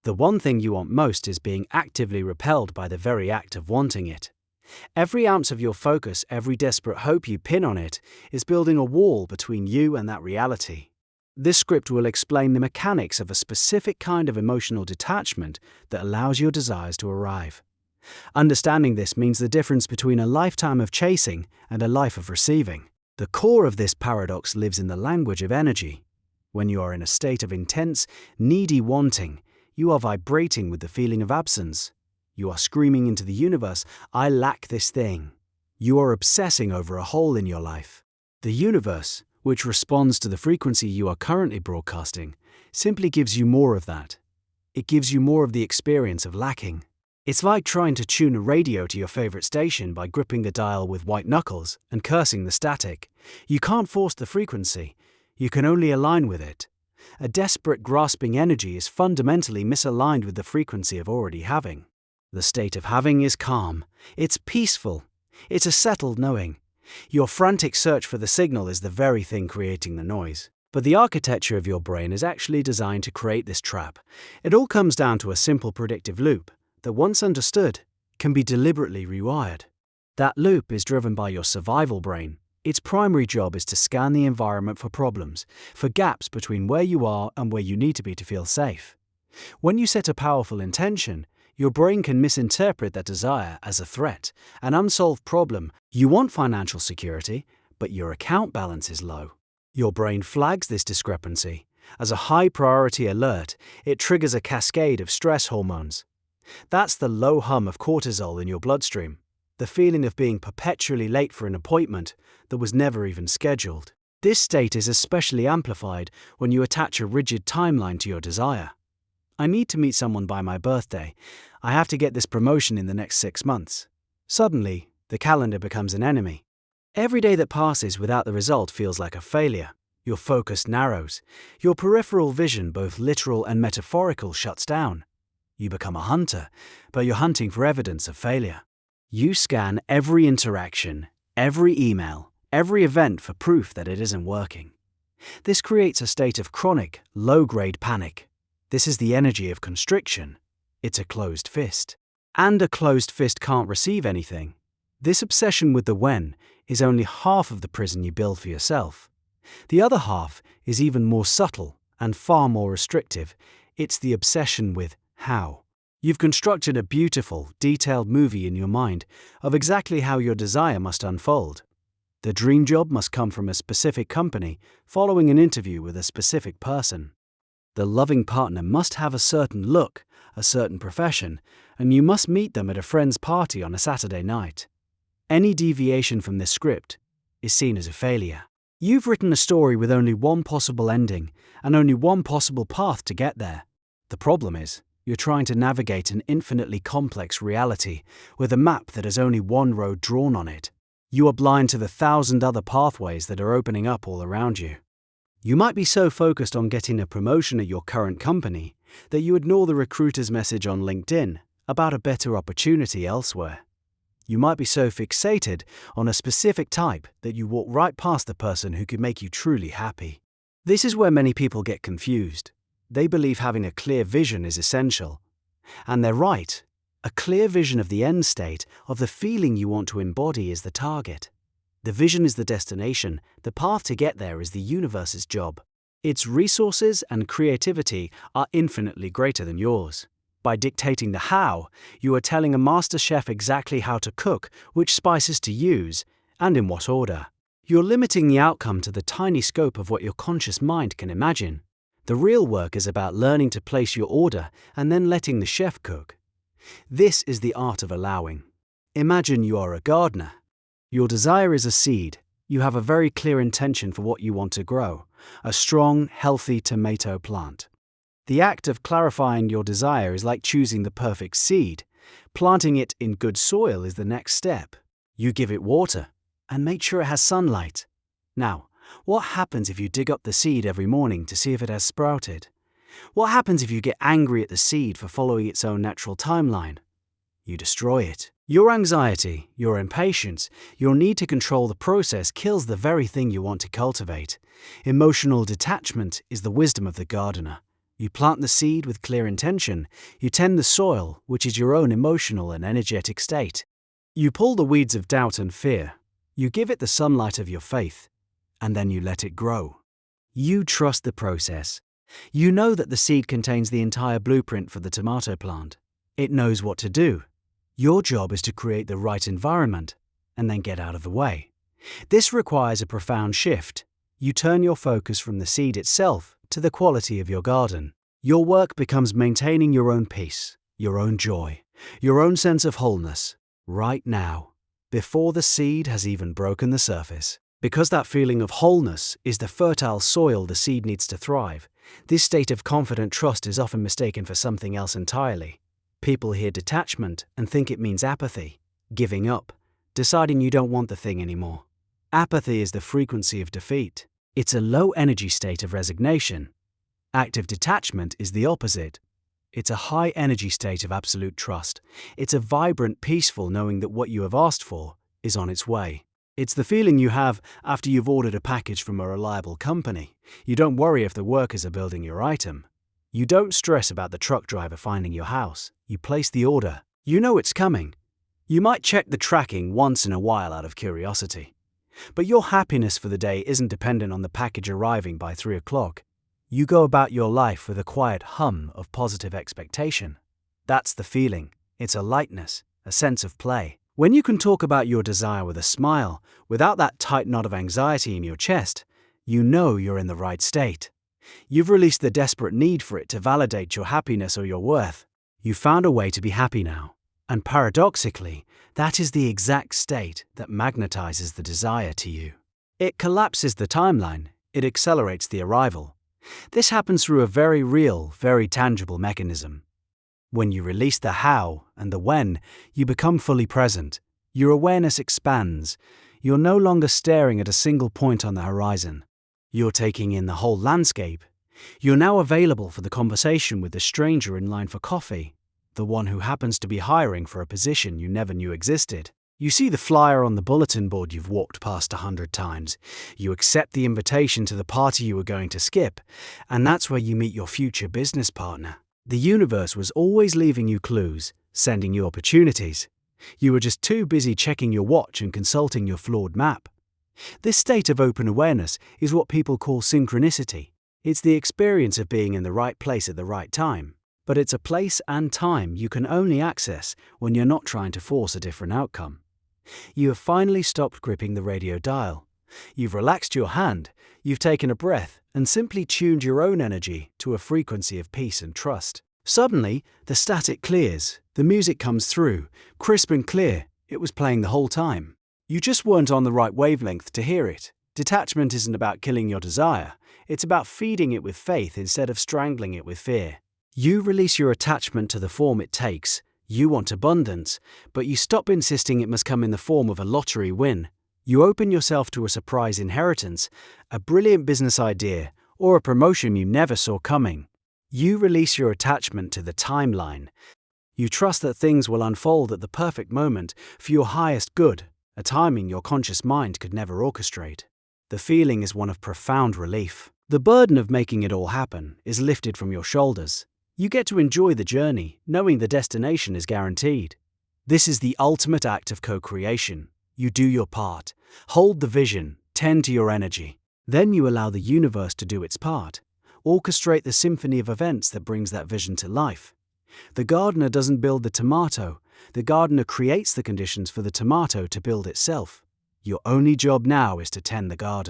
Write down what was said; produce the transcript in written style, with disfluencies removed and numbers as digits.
The one thing you want most is being actively repelled by the very act of wanting it. Every ounce of your focus, every desperate hope you pin on it, is building a wall between you and that reality. This script will explain the mechanics of a specific kind of emotional detachment that allows your desires to arrive. Understanding this means the difference between a lifetime of chasing and a life of receiving. The core of this paradox lives in the language of energy. When you are in a state of intense, needy wanting, you are vibrating with the feeling of absence. You are screaming into the universe, "I lack this thing." You are obsessing over a hole in your life. The universe, which responds to the frequency you are currently broadcasting, simply gives you more of that. It gives you more of the experience of lacking. It's like trying to tune a radio to your favorite station by gripping the dial with white knuckles and cursing the static. You can't force the frequency. You can only align with it. A desperate grasping energy is fundamentally misaligned with the frequency of already having. The state of having is calm. It's peaceful. It's a settled knowing. Your frantic search for the signal is the very thing creating the noise. But the architecture of your brain is actually designed to create this trap. It all comes down to a simple predictive loop that, once understood, can be deliberately rewired. That loop is driven by your survival brain. Its primary job is to scan the environment for problems, for gaps between where you are and where you need to be to feel safe. When you set a powerful intention, your brain can misinterpret that desire as a threat, an unsolved problem. You want financial security, but your account balance is low. Your brain flags this discrepancy. As a high-priority alert, it triggers a cascade of stress hormones. That's the low hum of cortisol in your bloodstream, the feeling of being perpetually late for an appointment that was never even scheduled. This state is especially amplified when you attach a rigid timeline to your desire. I need to meet someone by my birthday. I have to get this promotion in the next 6 months. Suddenly, the calendar becomes an enemy. Every day that passes without the result feels like a failure. Your focus narrows. Your peripheral vision, both literal and metaphorical, shuts down. You become a hunter, but you're hunting for evidence of failure. You scan every interaction, every email, every event for proof that it isn't working. This creates a state of chronic, low-grade panic. This is the energy of constriction. It's a closed fist. And a closed fist can't receive anything. This obsession with the when is only half of the prison you build for yourself. The other half is even more subtle and far more restrictive. It's the obsession with how. You've constructed a beautiful, detailed movie in your mind of exactly how your desire must unfold. The dream job must come from a specific company, following an interview with a specific person. The loving partner must have a certain look, a certain profession, and you must meet them at a friend's party on a Saturday night. Any deviation from this script is seen as a failure. You've written a story with only one possible ending and only one possible path to get there. The problem is, you're trying to navigate an infinitely complex reality with a map that has only one road drawn on it. You are blind to the 1,000 other pathways that are opening up all around you. You might be so focused on getting a promotion at your current company that you ignore the recruiter's message on LinkedIn about a better opportunity elsewhere. You might be so fixated on a specific type that you walk right past the person who could make you truly happy. This is where many people get confused. They believe having a clear vision is essential. And they're right. A clear vision of the end state, of the feeling you want to embody, is the target. The vision is the destination. The path to get there is the universe's job. Its resources and creativity are infinitely greater than yours. By dictating the how, you are telling a master chef exactly how to cook, which spices to use, and in what order. You're limiting the outcome to the tiny scope of what your conscious mind can imagine. The real work is about learning to place your order and then letting the chef cook. This is the art of allowing. Imagine you are a gardener. Your desire is a seed. You have a very clear intention for what you want to grow, a strong, healthy tomato plant. The act of clarifying your desire is like choosing the perfect seed. Planting it in good soil is the next step. You give it water and make sure it has sunlight. Now, what happens if you dig up the seed every morning to see if it has sprouted? What happens if you get angry at the seed for following its own natural timeline? You destroy it. Your anxiety, your impatience, your need to control the process kills the very thing you want to cultivate. Emotional detachment is the wisdom of the gardener. You plant the seed with clear intention. You tend the soil, which is your own emotional and energetic state. You pull the weeds of doubt and fear. You give it the sunlight of your faith, and then you let it grow. You trust the process. You know that the seed contains the entire blueprint for the tomato plant. It knows what to do. Your job is to create the right environment and then get out of the way. This requires a profound shift. You turn your focus from the seed itself to the quality of your garden. Your work becomes maintaining your own peace, your own joy, your own sense of wholeness, right now, before the seed has even broken the surface. Because that feeling of wholeness is the fertile soil the seed needs to thrive, this state of confident trust is often mistaken for something else entirely. People hear detachment and think it means apathy, giving up, deciding you don't want the thing anymore. Apathy is the frequency of defeat. It's a low-energy state of resignation. Active detachment is the opposite. It's a high-energy state of absolute trust. It's a vibrant, peaceful knowing that what you have asked for is on its way. It's the feeling you have after you've ordered a package from a reliable company. You don't worry if the workers are building your item. You don't stress about the truck driver finding your house. You place the order. You know it's coming. You might check the tracking once in a while out of curiosity. But your happiness for the day isn't dependent on the package arriving by 3 o'clock. You go about your life with a quiet hum of positive expectation. That's the feeling. It's a lightness, a sense of play. When you can talk about your desire with a smile, without that tight knot of anxiety in your chest, you know you're in the right state. You've released the desperate need for it to validate your happiness or your worth. You've found a way to be happy now. And paradoxically, that is the exact state that magnetizes the desire to you. It collapses the timeline. It accelerates the arrival. This happens through a very real, very tangible mechanism. When you release the how and the when, you become fully present. Your awareness expands. You're no longer staring at a single point on the horizon. You're taking in the whole landscape. You're now available for the conversation with the stranger in line for coffee, the one who happens to be hiring for a position you never knew existed. You see the flyer on the bulletin board you've walked past 100 times. You accept the invitation to the party you were going to skip, and that's where you meet your future business partner. The universe was always leaving you clues, sending you opportunities. You were just too busy checking your watch and consulting your flawed map. This state of open awareness is what people call synchronicity. It's the experience of being in the right place at the right time. But it's a place and time you can only access when you're not trying to force a different outcome. You have finally stopped gripping the radio dial. You've relaxed your hand, you've taken a breath, and simply tuned your own energy to a frequency of peace and trust. Suddenly, the static clears, the music comes through, crisp and clear. It was playing the whole time. You just weren't on the right wavelength to hear it. Detachment isn't about killing your desire. It's about feeding it with faith instead of strangling it with fear. You release your attachment to the form it takes. You want abundance, but you stop insisting it must come in the form of a lottery win. You open yourself to a surprise inheritance, a brilliant business idea, or a promotion you never saw coming. You release your attachment to the timeline. You trust that things will unfold at the perfect moment for your highest good, a timing your conscious mind could never orchestrate. The feeling is one of profound relief. The burden of making it all happen is lifted from your shoulders. You get to enjoy the journey, knowing the destination is guaranteed. This is the ultimate act of co-creation. You do your part, hold the vision, tend to your energy. Then you allow the universe to do its part. Orchestrate the symphony of events that brings that vision to life. The gardener doesn't build the tomato. The gardener creates the conditions for the tomato to build itself. Your only job now is to tend the garden.